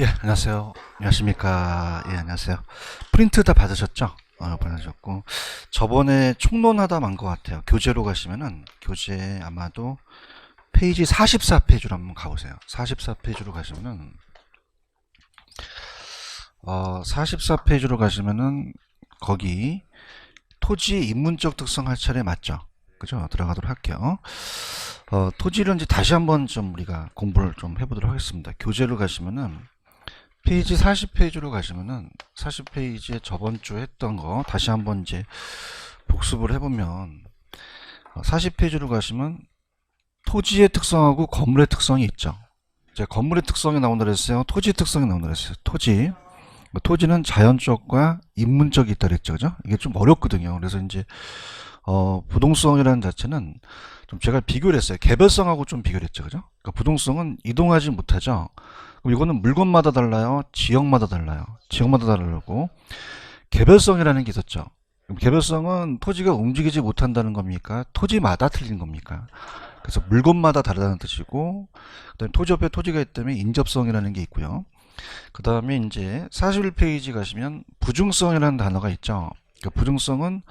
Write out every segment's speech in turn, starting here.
예, 안녕하세요. 안녕하십니까. 예, 안녕하세요. 프린트 다 받으셨죠? 받으셨고. 저번에 총론하다 만 것 같아요. 교재로 가시면은, 교재 아마도 페이지 44페이지로 한번 가보세요. 44페이지로 가시면은, 44페이지로 가시면은, 거기, 토지 인문적 특성 할 차례 맞죠? 그죠? 들어가도록 할게요. 토지를 이제 다시 한번 좀 우리가 공부를 좀 해보도록 하겠습니다. 교재로 가시면은, 페이지 40페이지로 가시면은 40페이지에 저번 주 했던 거 다시 한번 이제 복습을 해보면 40페이지로 가시면 토지의 특성하고 건물의 특성이 있죠. 이제 건물의 특성이 나온다 그랬어요. 토지 특성이 나온다 그랬어요. 토지는 자연적과 인문적이 있다 그랬죠. 그죠? 이게 좀 어렵거든요. 그래서 이제 부동성이라는 자체는 좀 제가 비교를 했어요. 개별성하고 좀 비교를 했죠. 그죠? 그러니까 부동성은 이동하지 못하죠. 그럼 이거는 물건마다 달라요. 지역마다 달라요. 지역마다 다르고 개별성이라는 게 있었죠. 그럼 개별성은 토지가 움직이지 못한다는 겁니까? 토지마다 틀린 겁니까? 그래서 물건마다 다르다는 뜻이고, 그다음에 토지 옆에 토지가 있다면 인접성이라는 게 있고요. 그 다음에 이제 41페이지 가시면 부중성이라는 단어가 있죠. 그 부중성은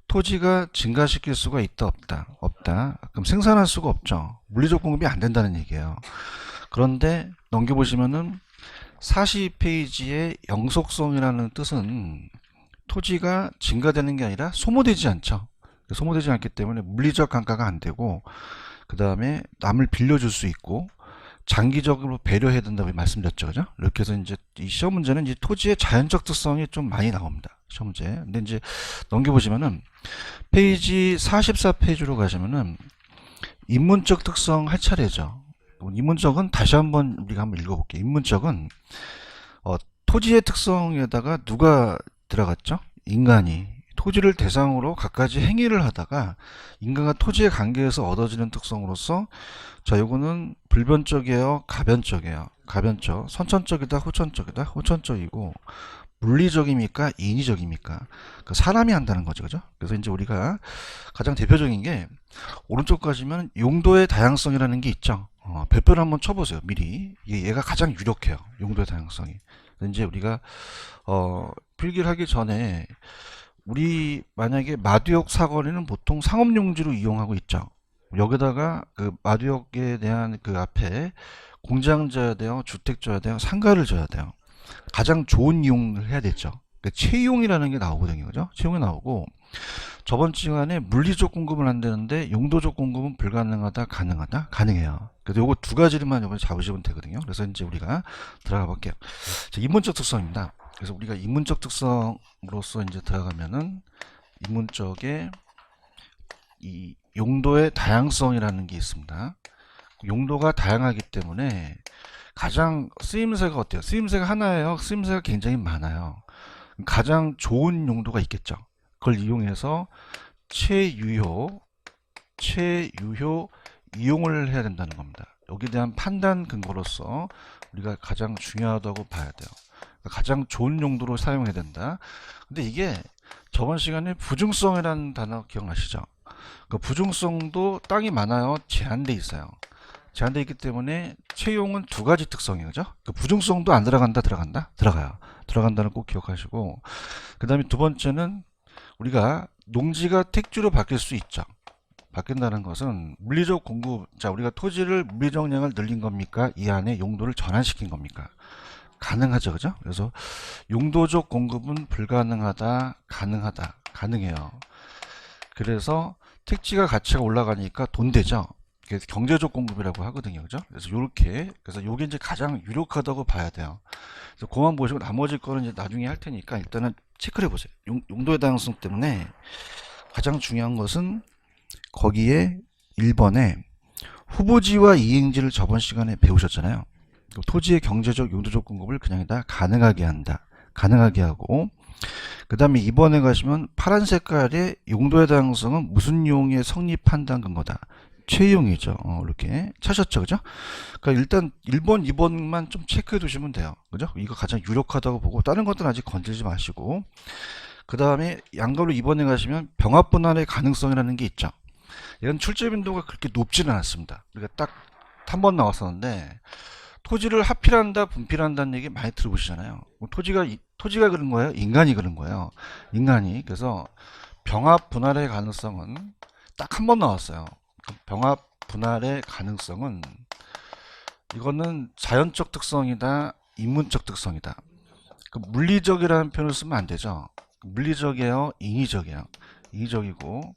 토지가 증가시킬 수가 있다 없다 없다. 그럼 생산할 수가 없죠. 물리적 공급이 안 된다는 얘기예요. 그런데 넘겨보시면은 42페이지의 영속성이라는 뜻은 토지가 증가되는 게 아니라 소모되지 않죠. 소모되지 않기 때문에 물리적 감가가 안 되고, 그 다음에 남을 빌려줄 수 있고 장기적으로 배려해야 된다고 말씀드렸죠. 그죠? 이렇게 해서 이제 이 시험 문제는 이제 토지의 자연적 특성이 좀 많이 나옵니다. 시험 문제. 근데 이제 넘겨보시면은 페이지 44페이지로 가시면은 인문적 특성 할 차례죠. 인문적은 다시 한번 우리가 한번 읽어볼게요. 인문적은 어, 토지의 특성에다가 누가 들어갔죠? 인간이 토지를 대상으로 갖가지 행위를 하다가 인간과 토지의 관계에서 얻어지는 특성으로서, 자, 요거는 불변적이에요, 가변적이에요? 가변적. 선천적이다, 후천적이다? 후천적이고, 물리적입니까, 인위적입니까? 그 사람이 한다는 거죠. 그죠? 그래서 이제 우리가 가장 대표적인 게 오른쪽 가시면 용도의 다양성이라는 게 있죠. 별표를 한번 쳐보세요. 미리. 얘가 가장 유력해요. 용도의 다양성이. 이제 우리가 필기를 하기 전에 우리 만약에 마두역 사거리는 보통 상업용지로 이용하고 있죠. 여기다가 그 마두역에 대한 그 앞에 공장 져야 돼요, 주택 져야 돼요, 상가를 져야 돼요. 가장 좋은 이용을 해야 되죠. 그러니까 채용이라는 게 나오거든요. 그죠? 채용이 나오고, 저번 시간에 물리적 공급은 안 되는데 용도적 공급은 불가능하다, 가능하다, 가능해요. 그래서 요거 두 가지를만 이번에 잡으시면 되거든요. 그래서 이제 우리가 들어가 볼게요. 자, 인문적 특성입니다. 그래서 우리가 인문적 특성으로서 이제 들어가면은 인문적의 이 용도의 다양성이라는 게 있습니다. 용도가 다양하기 때문에 가장 쓰임새가 어때요? 쓰임새가 하나예요? 쓰임새가 굉장히 많아요. 가장 좋은 용도가 있겠죠. 그걸 이용해서 최유효, 최유효 이용을 해야 된다는 겁니다. 여기에 대한 판단 근거로서 우리가 가장 중요하다고 봐야 돼요. 가장 좋은 용도로 사용해야 된다. 근데 이게 저번 시간에 부중성이라는 단어 기억나시죠? 그 부중성도 땅이 많아요. 제한돼 있어요. 제한돼 있기 때문에 채용은 두 가지 특성이에요. 그죠? 그 부중성도 안 들어간다, 들어간다? 들어가요. 들어간다는 꼭 기억하시고, 그 다음에 두 번째는 우리가 농지가 택지로 바뀔 수 있죠. 바뀐다는 것은 물리적 공급, 자, 우리가 토지를 물리정량을 늘린 겁니까? 이 안에 용도를 전환시킨 겁니까? 가능하죠. 그죠? 그래서 용도적 공급은 불가능하다, 가능하다, 가능해요. 그래서 택지가 가치가 올라가니까 돈 되죠. 그래서 경제적 공급이라고 하거든요. 그죠? 그래서 요렇게, 그래서 요게 이제 가장 유력하다고 봐야 돼요. 그래서 그만 보시고 나머지 거는 이제 나중에 할 테니까 일단은 체크를 해보세요. 용도의 다양성 때문에 가장 중요한 것은 거기에 1번에 후보지와 이행지를 저번 시간에 배우셨잖아요. 토지의 경제적, 용도적 공급을 그냥에다 가능하게 한다. 가능하게 하고, 그 다음에 2번에 가시면 파란 색깔의 용도의 다양성은 무슨 용의 성립 판단 근거다. 최용이죠. 이렇게 찾았죠. 그죠? 그러니까 일단 1번, 2번만 좀 체크해 두시면 돼요. 그죠? 이거 가장 유력하다고 보고, 다른 것들은 아직 건들지 마시고, 그 다음에 양가로 2번에 가시면 병합 분할의 가능성이라는 게 있죠. 이건 출제 빈도가 그렇게 높지는 않습니다. 우리가 딱 한 번 나왔었는데, 토지를 하필한다, 분필한다는 얘기 많이 들어보시잖아요. 뭐 토지가 그런 거예요? 인간이 그런 거예요. 인간이. 그래서 병합 분할의 가능성은 딱 한 번 나왔어요. 병합 분할의 가능성은 이거는 자연적 특성이다, 인문적 특성이다. 물리적이라는 표현을 쓰면 안 되죠. 물리적이에요, 인위적이에요. 인위적이고,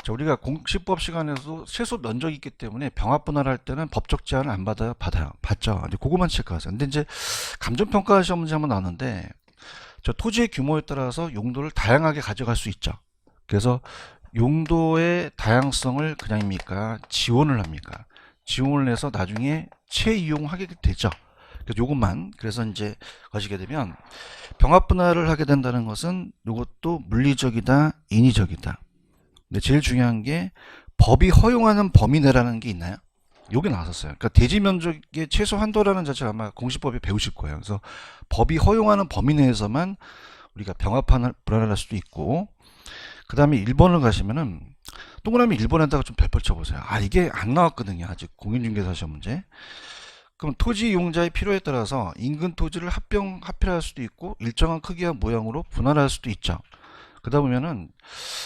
자, 우리가 공시법 시간에도 최소 면적이 있기 때문에 병합 분할할 때는 법적 제한을 안 받아요? 받아요. 받죠. 이제 그거만 체크하세요. 근데 이제 감정평가 시험 문제 한번 나오는데, 저 토지의 규모에 따라서 용도를 다양하게 가져갈 수 있죠. 그래서 용도의 다양성을 그냥입니까? 지원을 합니까? 지원을 해서 나중에 재이용하게 되죠. 그래서 요것만, 그래서 이제 가시게 되면 병합 분할을 하게 된다는 것은 이것도 물리적이다, 인위적이다. 근데 제일 중요한 게 법이 허용하는 범위 내라는 게 있나요? 요게 나왔었어요. 그러니까 대지 면적의 최소 한도라는 자체를 아마 공시법에 배우실 거예요. 그래서 법이 허용하는 범위 내에서만 우리가 병합 분할할 수도 있고, 그 다음에 1번을 가시면은 동그라미 1번에다가 좀 별표 쳐보세요. 아, 이게 안 나왔거든요. 아직 공인중개사 시험 문제. 그럼 토지 이용자의 필요에 따라서 인근 토지를 합필할 수도 있고 일정한 크기와 모양으로 분할할 수도 있죠. 그러다 보면은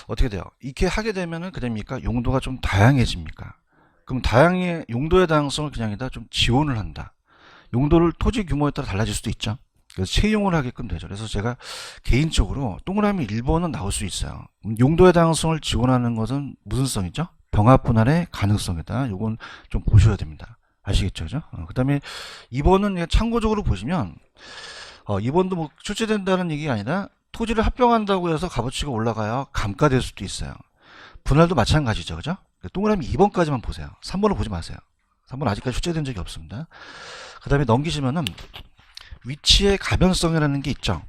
어떻게 돼요? 이렇게 하게 되면은 그됩니까? 용도가 좀 다양해집니까? 그럼 용도의 다양성을 그냥이다 좀 지원을 한다. 용도를 토지 규모에 따라 달라질 수도 있죠. 그래서 채용을 하게끔 되죠. 그래서 제가 개인적으로 동그라미 1번은 나올 수 있어요. 용도의 다양성을 지원하는 것은 무슨 성이죠? 병합 분할의 가능성이다. 요건 좀 보셔야 됩니다. 아시겠죠? 그죠? 그 다음에 2번은 참고적으로 보시면 2번도 뭐 출제된다는 얘기가 아니라 토지를 합병한다고 해서 값어치가 올라가야 감가될 수도 있어요. 분할도 마찬가지죠. 그죠? 동그라미 2번까지만 보세요. 3번을 보지 마세요. 3번 아직까지 출제된 적이 없습니다. 그 다음에 넘기시면은 위치의 가변성이라는 게 있죠.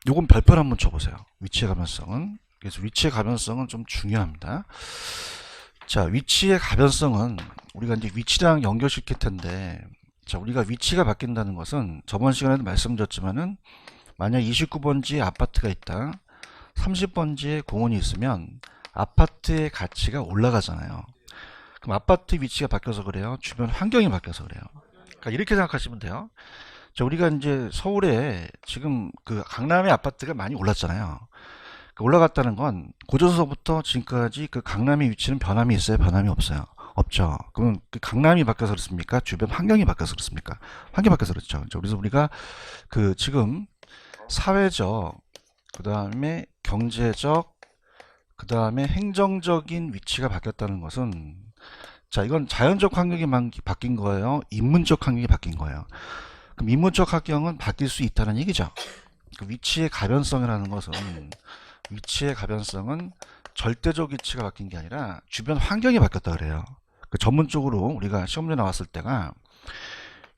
요건 별표를 한번 쳐보세요. 위치의 가변성은. 그래서 위치의 가변성은 좀 중요합니다. 자, 위치의 가변성은 우리가 이제 위치랑 연결시킬 텐데, 자, 우리가 위치가 바뀐다는 것은 저번 시간에도 말씀드렸지만은 만약 29번지에 아파트가 있다, 30번지에 공원이 있으면 아파트의 가치가 올라가잖아요. 그럼 아파트 위치가 바뀌어서 그래요? 주변 환경이 바뀌어서 그래요? 그러니까 이렇게 생각하시면 돼요. 자, 우리가 이제 서울에 지금 그 강남의 아파트가 많이 올랐잖아요. 올라갔다는 건 고조서부터 지금까지 그 강남의 위치는 변함이 있어요? 변함이 없어요? 없죠. 그러면 그 강남이 바뀌어서 그렇습니까? 주변 환경이 바뀌어서 그렇습니까? 환경이 바뀌어서 그렇죠. 그래서 우리가 그 지금 사회적, 그 다음에 경제적, 그 다음에 행정적인 위치가 바뀌었다는 것은, 자, 이건 자연적 환경이 바뀐 거예요? 인문적 환경이 바뀐 거예요? 그럼 인문적 환경은 바뀔 수 있다는 얘기죠. 그 위치의 가변성이라는 것은, 위치의 가변성은 절대적 위치가 바뀐 게 아니라 주변 환경이 바뀌었다 그래요. 그 전문적으로 우리가 시험문제 나왔을 때가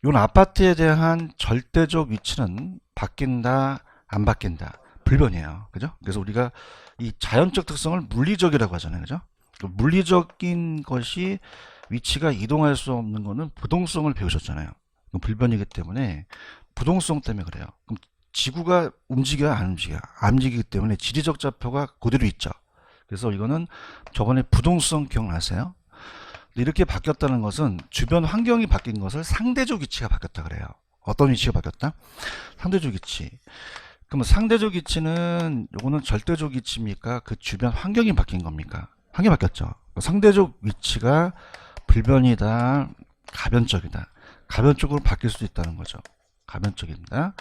이 아파트에 대한 절대적 위치는 바뀐다, 안 바뀐다, 불변이에요. 그죠? 그래서 우리가 이 자연적 특성을 물리적이라고 하잖아요. 그죠? 물리적인 것이 위치가 이동할 수 없는 거는 부동성을 배우셨잖아요. 불변이기 때문에 부동성 때문에 그래요. 그럼 지구가 움직여야 안 움직여요? 안 움직이기 때문에 지리적 좌표가 그대로 있죠. 그래서 이거는 저번에 부동성 기억나세요? 이렇게 바뀌었다는 것은 주변 환경이 바뀐 것을 상대적 위치가 바뀌었다 그래요. 어떤 위치가 바뀌었다? 상대적 위치. 그러면 상대적 위치는 요거는 절대적 위치입니까? 그 주변 환경이 바뀐 겁니까? 환경이 바뀌었죠. 상대적 위치가 불변이다, 가변적이다. 가변적으로 바뀔 수도 있다는 거죠. 가변적입니다.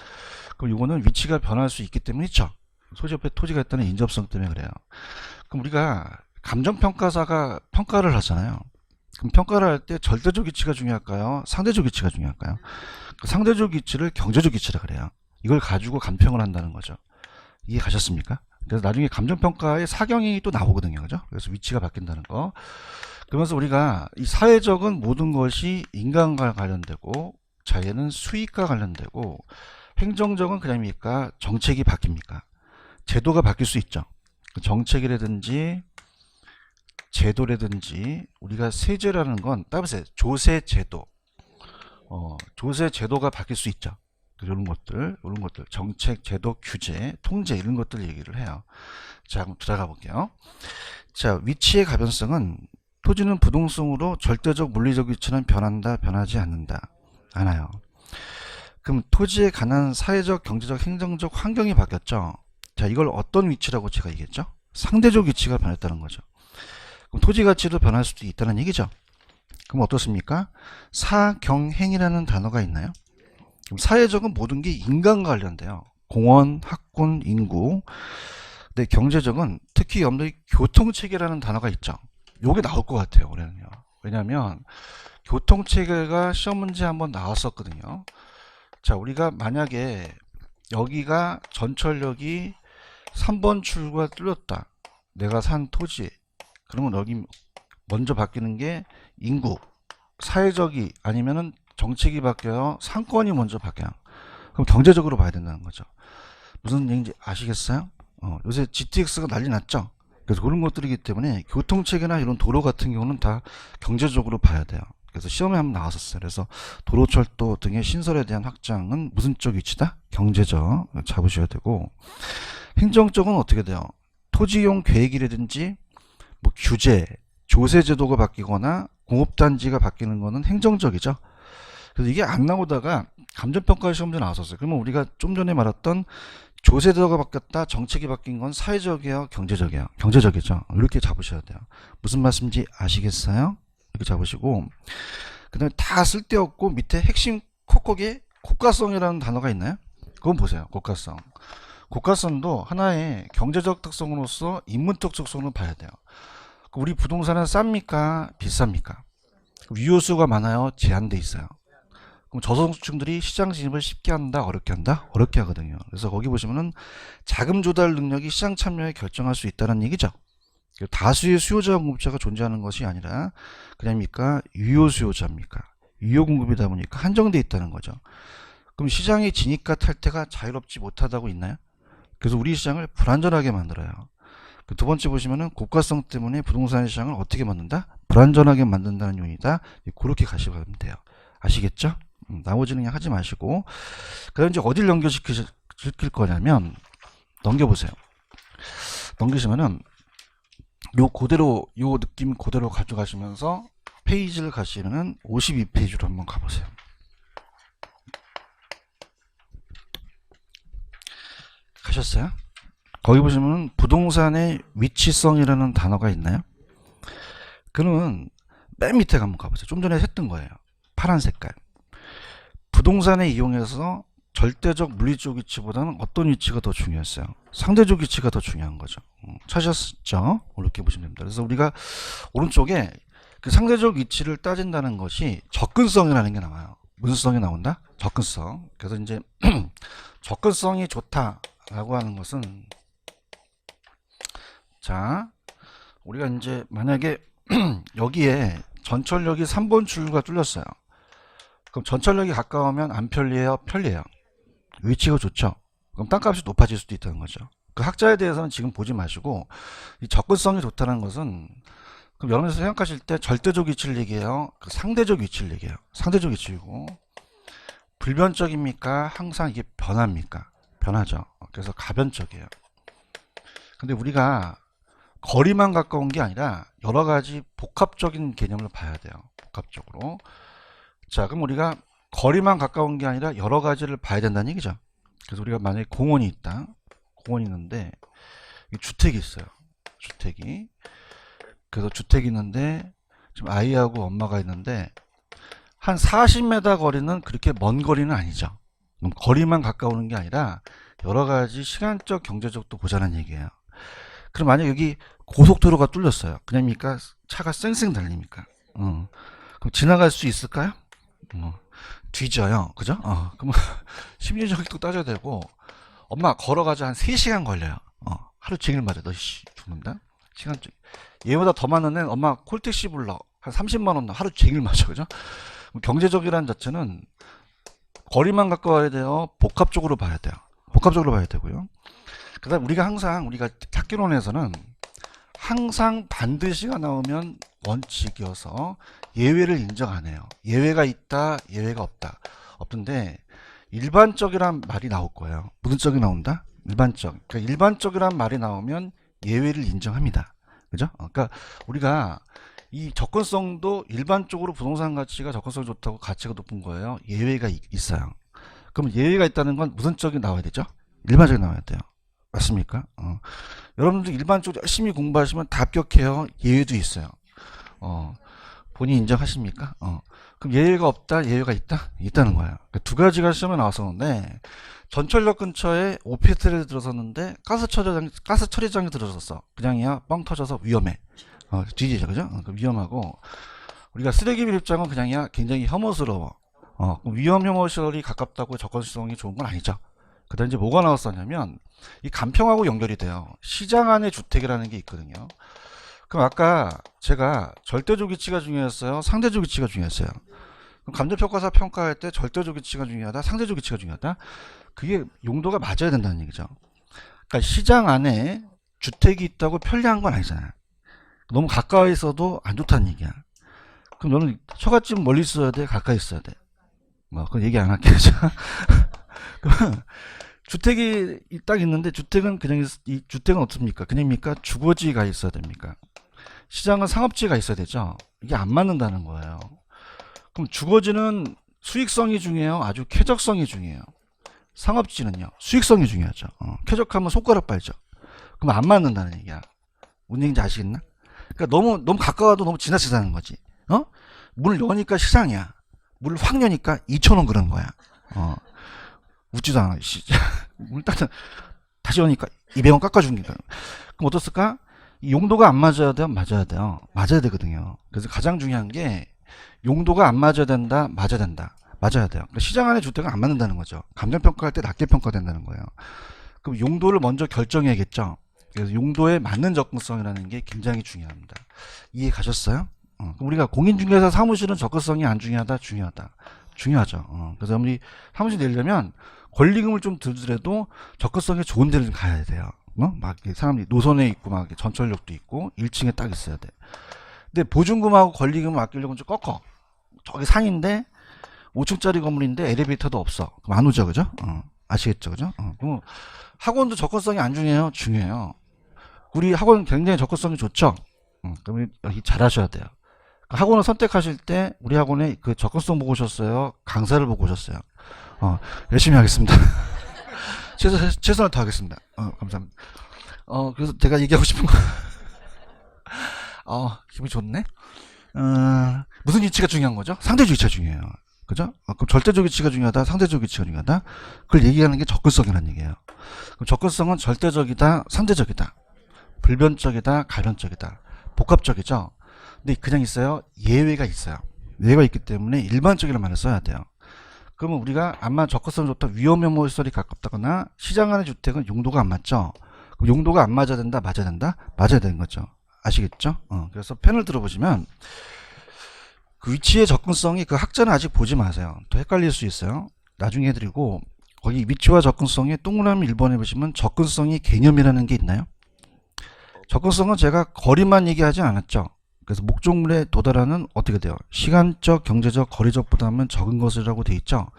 그럼 이거는 위치가 변할 수 있기 때문이죠. 소지 옆에 토지가 있다는 인접성 때문에 그래요. 그럼 우리가 감정평가사가 평가를 하잖아요. 그럼 평가를 할 때 절대적 위치가 중요할까요? 상대적 위치가 중요할까요? 그 상대적 위치를 경제적 위치라 그래요. 이걸 가지고 감평을 한다는 거죠. 이해 가셨습니까? 그래서 나중에 감정평가의 사경이 또 나오거든요. 그죠? 그래서 위치가 바뀐다는 거. 그러면서 우리가 이 사회적은 모든 것이 인간과 관련되고, 자예는 수익과 관련되고, 행정적은 그냥입니까? 정책이 바뀝니까? 제도가 바뀔 수 있죠. 정책이라든지 제도라든지 우리가 세제라는 건 따보세요. 조세 제도, 조세 제도가 바뀔 수 있죠. 이런 것들 정책, 제도, 규제, 통제 이런 것들 얘기를 해요. 자, 그럼 들어가 볼게요. 자, 위치의 가변성은 토지는 부동성으로 절대적 물리적 위치는 변한다, 변하지 않는다, 않아요. 그럼 토지에 관한 사회적, 경제적, 행정적 환경이 바뀌었죠. 자, 이걸 어떤 위치라고 제가 얘기했죠? 상대적 위치가 변했다는 거죠. 그럼 토지 가치도 변할 수도 있다는 얘기죠. 그럼 어떻습니까? 사경행이라는 단어가 있나요? 그럼 사회적은 모든 게 인간과 관련돼요. 공원, 학군, 인구. 근데 경제적은 특히 여러분들이 교통체계라는 단어가 있죠. 요게 나올 것 같아요, 올해는요. 왜냐하면 교통체계가 시험 문제 한번 나왔었거든요. 자, 우리가 만약에 여기가 전철역이 3번 출구가 뚫렸다. 내가 산 토지. 그러면 여기 먼저 바뀌는 게 인구, 사회적이 아니면은 정책이 바뀌어요. 상권이 먼저 바뀌어요. 그럼 경제적으로 봐야 된다는 거죠. 무슨 얘기인지 아시겠어요? 요새 GTX가 난리 났죠? 그래서 그런 것들이기 때문에 교통체계나 이런 도로 같은 경우는 다 경제적으로 봐야 돼요. 그래서 시험에 한번 나왔었어요. 그래서 도로철도 등의 신설에 대한 확장은 무슨 쪽 위치다? 경제적 잡으셔야 되고, 행정적은 어떻게 돼요? 토지용 계획이라든지 뭐 규제, 조세 제도가 바뀌거나 공업단지가 바뀌는 거는 행정적이죠. 그래서 이게 안 나오다가 감정평가 시험도 나왔었어요. 그러면 우리가 좀 전에 말했던 조세 제도가 바뀌었다, 정책이 바뀐 건 사회적이에요, 경제적이에요? 경제적이죠. 이렇게 잡으셔야 돼요. 무슨 말씀인지 아시겠어요? 이렇게 잡으시고, 그 다음에 다 쓸데없고 밑에 핵심 콕콕에 고가성이라는 단어가 있나요? 그건 보세요. 고가성. 고가성도 하나의 경제적 특성으로서 인문적 특성으로 봐야 돼요. 우리 부동산은 쌉니까? 비쌉니까? 유효수가 많아요? 제한돼 있어요. 그럼 저소득층들이 시장 진입을 쉽게 한다? 어렵게 한다? 어렵게 하거든요. 그래서 거기 보시면은 자금 조달 능력이 시장 참여에 결정할 수 있다는 얘기죠. 다수의 수요자 공급자가 존재하는 것이 아니라 그냥입니까? 유효 수요자입니까? 유효 공급이다 보니까 한정돼 있다는 거죠. 그럼 시장의 진입과 탈퇴가 자유롭지 못하다고 있나요? 그래서 우리 시장을 불안전하게 만들어요. 두 번째 보시면은 고가성 때문에 부동산 시장을 어떻게 만든다? 불안전하게 만든다는 요인이다. 그렇게 가시면 돼요. 아시겠죠? 나머지는 그냥 하지 마시고, 그다음 이제 어딜 연결시킬 거냐면 넘겨보세요. 넘기시면은 요 그대로 요 느낌 그대로 가져가시면서 페이지를 가시면은 52페이지로 한번 가보세요. 가셨어요? 거기 보시면 부동산의 위치성이라는 단어가 있나요? 그는 맨 밑에 한번 가보세요. 좀 전에 했던 거예요. 파란 색깔. 부동산을 이용해서 절대적 물리적 위치보다는 어떤 위치가 더 중요했어요? 상대적 위치가 더 중요한 거죠. 찾으셨죠? 이렇게 보시면 됩니다. 그래서 우리가 오른쪽에 그 상대적 위치를 따진다는 것이 접근성이라는 게 나와요. 무슨 성이 나온다? 접근성. 그래서 이제 접근성이 좋다라고 하는 것은, 자, 우리가 이제 만약에 여기에 전철역이 3번 출구가 뚫렸어요. 그럼 전철역이 가까우면 안 편리해요? 편리해요. 위치가 좋죠. 그럼 땅값이 높아질 수도 있다는 거죠. 그 학자에 대해서는 지금 보지 마시고, 이 접근성이 좋다는 것은, 그럼 여러분께서 생각하실 때 절대적 위치를 얘기해요? 그 상대적 위치를 얘기해요? 상대적 위치이고, 불변적입니까? 항상 이게 변합니까? 변하죠. 그래서 가변적이에요. 근데 우리가 거리만 가까운 게 아니라 여러 가지 복합적인 개념을 봐야 돼요. 복합적으로. 자, 그럼 우리가 거리만 가까운 게 아니라 여러 가지를 봐야 된다는 얘기죠. 그래서 우리가 만약에 공원이 있다. 공원이 있는데 주택이 있어요. 주택이. 그래서 주택이 있는데 지금 아이하고 엄마가 있는데 한 40m 거리는 그렇게 먼 거리는 아니죠. 그럼 거리만 가까우는 게 아니라 여러 가지 시간적, 경제적도 보자는 얘기예요. 그럼 만약 여기 고속도로가 뚫렸어요. 그냥입니까? 차가 쌩쌩 달립니까? 그럼 지나갈 수 있을까요? 뒤져요. 그죠? 그럼 심리적으로 따져야 되고, 엄마 걸어가자 한 3시간 걸려요. 하루 종일 맞아. 너 죽는다? 시간적. 얘보다 더 많은 애는 엄마 콜택시 불러. 한 30만 원 하루 종일 맞아. 그죠? 경제적이라는 자체는 거리만 가까워야 돼요? 복합적으로 봐야 돼요? 복합적으로 봐야 되고요. 그 다음 우리가 학기론에서는 항상 반드시가 나오면 원칙이어서 예외를 인정 안 해요. 예외가 있다, 예외가 없다. 없던데 일반적이란 말이 나올 거예요. 무슨 적이 나온다? 일반적. 그러니까 일반적이란 말이 나오면 예외를 인정합니다. 그죠? 그러니까 우리가 이 접근성도 일반적으로 부동산 가치가 접근성이 좋다고 가치가 높은 거예요. 예외가 있어요. 그럼 예외가 있다는 건 무슨 쪽이 나와야 되죠? 일반적이 나와야 돼요. 맞습니까? 여러분들 일반적으로 열심히 공부하시면 다 합격해요. 예외도 있어요. 본인 인정하십니까? 그럼 예외가 없다, 예외가 있다? 있다는 거야. 그러니까 두 가지가 시험에 나왔었는데, 전철역 근처에 오피스텔에 들어섰는데, 가스 처리장이 들어섰어. 그냥이야, 뻥 터져서 위험해. 뒤지죠, 그죠? 위험하고, 우리가 쓰레기 밀입장은 그냥이야, 굉장히 혐오스러워. 위험 혐오 시설이 가깝다고 접근성이 좋은 건 아니죠. 그 다음 이제 뭐가 나왔었냐면, 이 간평하고 연결이 돼요. 시장 안에 주택이라는 게 있거든요. 그럼 아까 제가 절대적 위치가 중요했어요? 상대적 위치가 중요했어요? 그럼 감정평가사 평가할 때 절대적 위치가 중요하다? 상대적 위치가 중요하다? 그게 용도가 맞아야 된다는 얘기죠. 그러니까 시장 안에 주택이 있다고 편리한 건 아니잖아요. 너무 가까이 있어도 안 좋다는 얘기야. 그럼 너는 처갓집 멀리 있어야 돼? 가까이 있어야 돼? 그건 얘기 안 할게요. 주택이 딱 있는데 주택은 그냥 이 주택은 어떻습니까? 그냥입니까? 주거지가 있어야 됩니까? 시장은 상업지가 있어야 되죠. 이게 안 맞는다는 거예요. 그럼 주거지는 수익성이 중요해요? 아주 쾌적성이 중요해요? 상업지는요? 수익성이 중요하죠. 쾌적하면 손가락 빨죠. 그럼 안 맞는다는 얘기야. 뭔 얘기인지 아시겠나? 그러니까 너무 가까워도 너무 지나치다는 거지. 물 여니까 시장이야. 물 확 여니까 2,000원 그런 거야. 웃지도 않아. 물 다시 오니까 200원 깎아줍니다. 그럼 어떻을까? 이 용도가 안 맞아야 돼요? 맞아야 돼요. 맞아야 되거든요. 그래서 가장 중요한 게 용도가 안 맞아야 된다? 맞아야 된다. 맞아야 돼요. 그러니까 시장 안의 주택은 안 맞는다는 거죠. 감정평가할 때 낮게 평가된다는 거예요. 그럼 용도를 먼저 결정해야겠죠. 그래서 용도에 맞는 접근성이라는 게 굉장히 중요합니다. 이해 가셨어요? 그럼 우리가 공인중개사 사무실은 접근성이 안 중요하다? 중요하다. 중요하죠. 그래서 우리 사무실 내려면 권리금을 좀 들더라도 접근성이 좋은 데를 가야 돼요. 막 사람들이 노선에 있고 막 전철역도 있고 1층에 딱 있어야 돼. 근데 보증금하고 권리금을 아끼려고 좀 꺾어. 저기 산인데 5층짜리 건물인데 엘리베이터도 없어. 그럼 안 오죠, 그죠? 아시겠죠, 그죠? 그럼 학원도 접근성이 안 중요해요? 중요해요. 우리 학원 굉장히 접근성이 좋죠? 그럼 여기 잘하셔야 돼요. 학원을 선택하실 때 우리 학원에 그 접근성 보고 오셨어요? 강사를 보고 오셨어요? 열심히 하겠습니다. 최선을 다하겠습니다. 감사합니다. 그래서 제가 얘기하고 싶은 거, 기분이 좋네? 무슨 위치가 중요한 거죠? 상대적 위치가 중요해요. 그죠? 그럼 절대적 위치가 중요하다, 상대적 위치가 중요하다? 그걸 얘기하는 게 접근성이라는 얘기예요. 그럼 접근성은 절대적이다, 상대적이다, 불변적이다, 가변적이다, 복합적이죠? 근데 그냥 있어요? 예외가 있어요. 예외가 있기 때문에 일반적이라는 말을 써야 돼요. 그러면 우리가 아마 접근성이 좋다, 위험 혐오 시설이 가깝다거나 시장 안의 주택은 용도가 안 맞죠? 그럼 용도가 안 맞아야 된다, 맞아야 된다? 맞아야 되는 거죠. 아시겠죠? 그래서 펜을 들어보시면 그 위치의 접근성이 그 학자는 아직 보지 마세요. 더 헷갈릴 수 있어요. 나중에 해드리고 거기 위치와 접근성에 동그라미 1번에 보시면 접근성이 개념이라는 게 있나요? 접근성은 제가 거리만 얘기하지 않았죠. 그래서 목적물에 도달하는 어떻게 돼요? 시간적, 경제적, 거리적 부담은 적은 것이라고 돼 있죠.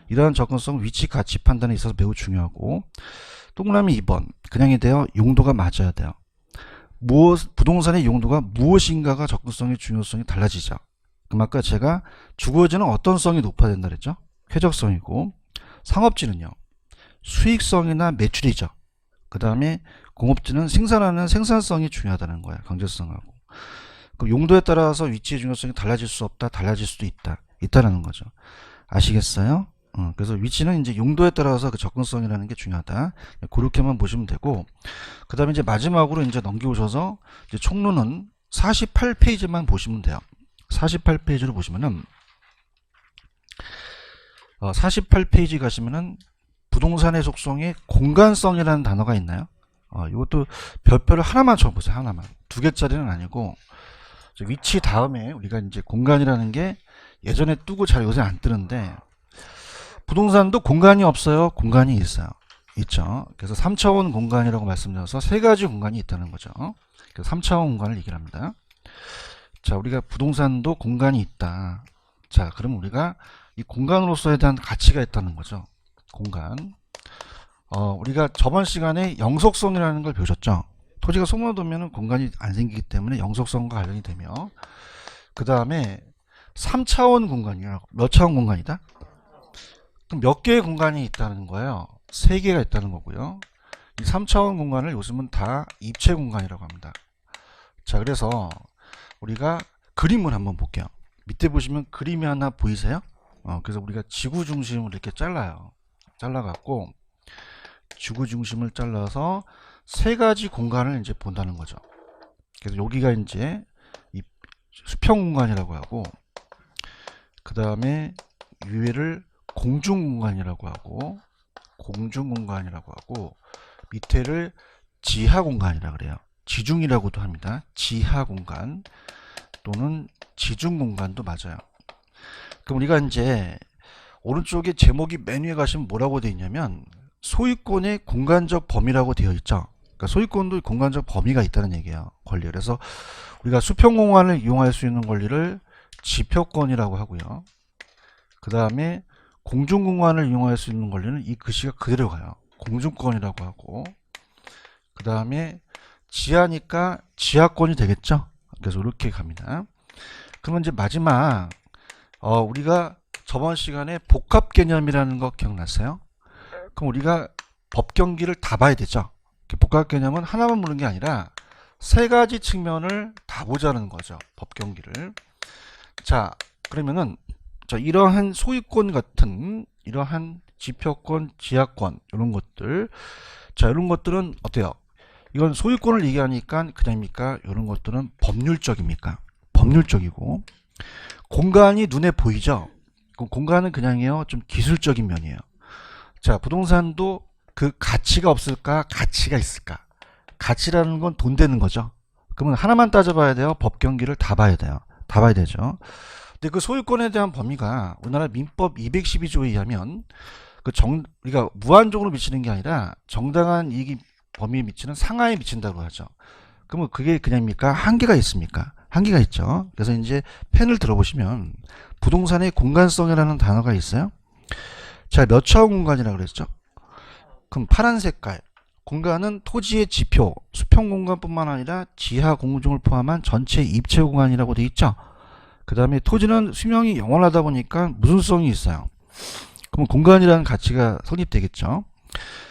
이러한 접근성 위치 가치 판단에 있어서 매우 중요하고 동그라미 2번 그냥이 돼요. 용도가 맞아야 돼요. 부동산의 용도가 무엇인가가 접근성의 중요성이 달라지죠. 그럼 아까 제가 주거지는 어떤 성이 높아야 된다 그랬죠? 쾌적성이고 상업지는요. 수익성이나 매출이죠. 그 다음에 공업지는 생산하는 생산성이 중요하다는 거야. 경제성하고. 그 용도에 따라서 위치의 중요성이 달라질 수 없다, 달라질 수도 있다라는 거죠. 아시겠어요? 그래서 위치는 이제 용도에 따라서 그 접근성이라는 게 중요하다. 그렇게만 보시면 되고, 그 다음에 이제 마지막으로 이제 넘겨오셔서 이제 총론은 48페이지만 보시면 돼요. 48페이지로 보시면은 48페이지 가시면은 부동산의 속성에 공간성이라는 단어가 있나요? 이것도 별표를 하나만 쳐보세요. 하나만. 2개짜리는 아니고 위치 다음에 우리가 이제 공간이라는 게 예전에 뜨고 잘 요새 안 뜨는데 부동산도 공간이 없어요? 공간이 있어요. 있죠. 그래서 3차원 공간이라고 말씀드려서 3가지 공간이 있다는 거죠. 그래서 3차원 공간을 얘기를 합니다. 자, 우리가 부동산도 공간이 있다. 자, 그럼 우리가 이 공간으로서에 대한 가치가 있다는 거죠. 공간. 우리가 저번 시간에 영속성이라는 걸 배우셨죠? 토지가 소모되면 공간이 안 생기기 때문에 영속성과 관련이 되며, 그 다음에 3차원 공간이라고. 몇 차원 공간이다? 그럼 몇 개의 공간이 있다는 거예요? 3개가 있다는 거고요. 이 3차원 공간을 요즘은 다 입체 공간이라고 합니다. 자, 그래서 우리가 그림을 한번 볼게요. 밑에 보시면 그림이 하나 보이세요? 그래서 우리가 지구 중심을 이렇게 잘라요. 잘라갖고 지구 중심을 잘라서 3가지 공간을 이제 본다는 거죠. 그래서 여기가 이제 이 수평 공간이라고 하고, 그 다음에 위에를 공중 공간이라고 하고, 밑에를 지하 공간이라고 그래요. 지중이라고도 합니다. 지하 공간 또는 지중 공간도 맞아요. 그럼 우리가 이제 오른쪽에 제목이 맨 위에 가시면 뭐라고 되어 있냐면 소유권의 공간적 범위라고 되어 있죠. 그러니까 소유권도 공간적 범위가 있다는 얘기예요. 권리. 그래서 우리가 수평 공간을 이용할 수 있는 권리를 지표권이라고 하고요. 그 다음에 공중 공간을 이용할 수 있는 권리는 이 글씨가 그대로 가요. 공중권이라고 하고, 그 다음에 지하니까 지하권이 되겠죠. 그래서 이렇게 갑니다. 그러면 이제 마지막 우리가 저번 시간에 복합 개념이라는 거 기억났어요? 그럼 우리가 법 경기를 다 봐야 되죠. 복합 개념은 하나만 보는 게 아니라 3가지 측면을 다 보자는 거죠. 법 경기를. 자, 그러면은 이러한 소유권 같은 이러한 지표권, 지하권 이런 것들, 자, 이런 것들은 어때요? 이건 소유권을 얘기하니까 그냥입니까? 이런 것들은 법률적입니까? 법률적이고, 공간이 눈에 보이죠? 공간은 그냥이요, 좀 기술적인 면이에요. 자, 부동산도 그 가치가 없을까? 가치가 있을까? 가치라는 건 돈 되는 거죠. 그러면 하나만 따져봐야 돼요? 법 경기를 다 봐야 돼요. 다 봐야 되죠. 근데 그 소유권에 대한 범위가 우리나라 민법 212조에 의하면 우리가 무한적으로 미치는 게 아니라 정당한 이익이 범위에 미치는 상하에 미친다고 하죠. 그러면 그게 그냥입니까? 한계가 있습니까? 한계가 있죠. 그래서 이제 펜을 들어보시면 부동산의 공간성이라는 단어가 있어요. 자, 몇 차원 공간이라고 그랬죠? 그럼 파란 색깔. 공간은 토지의 지표, 수평 공간뿐만 아니라 지하 공중을 포함한 전체 입체 공간이라고 돼 있죠. 그 다음에 토지는 수명이 영원하다 보니까 무슨성이 있어요. 그럼 공간이라는 가치가 성립되겠죠.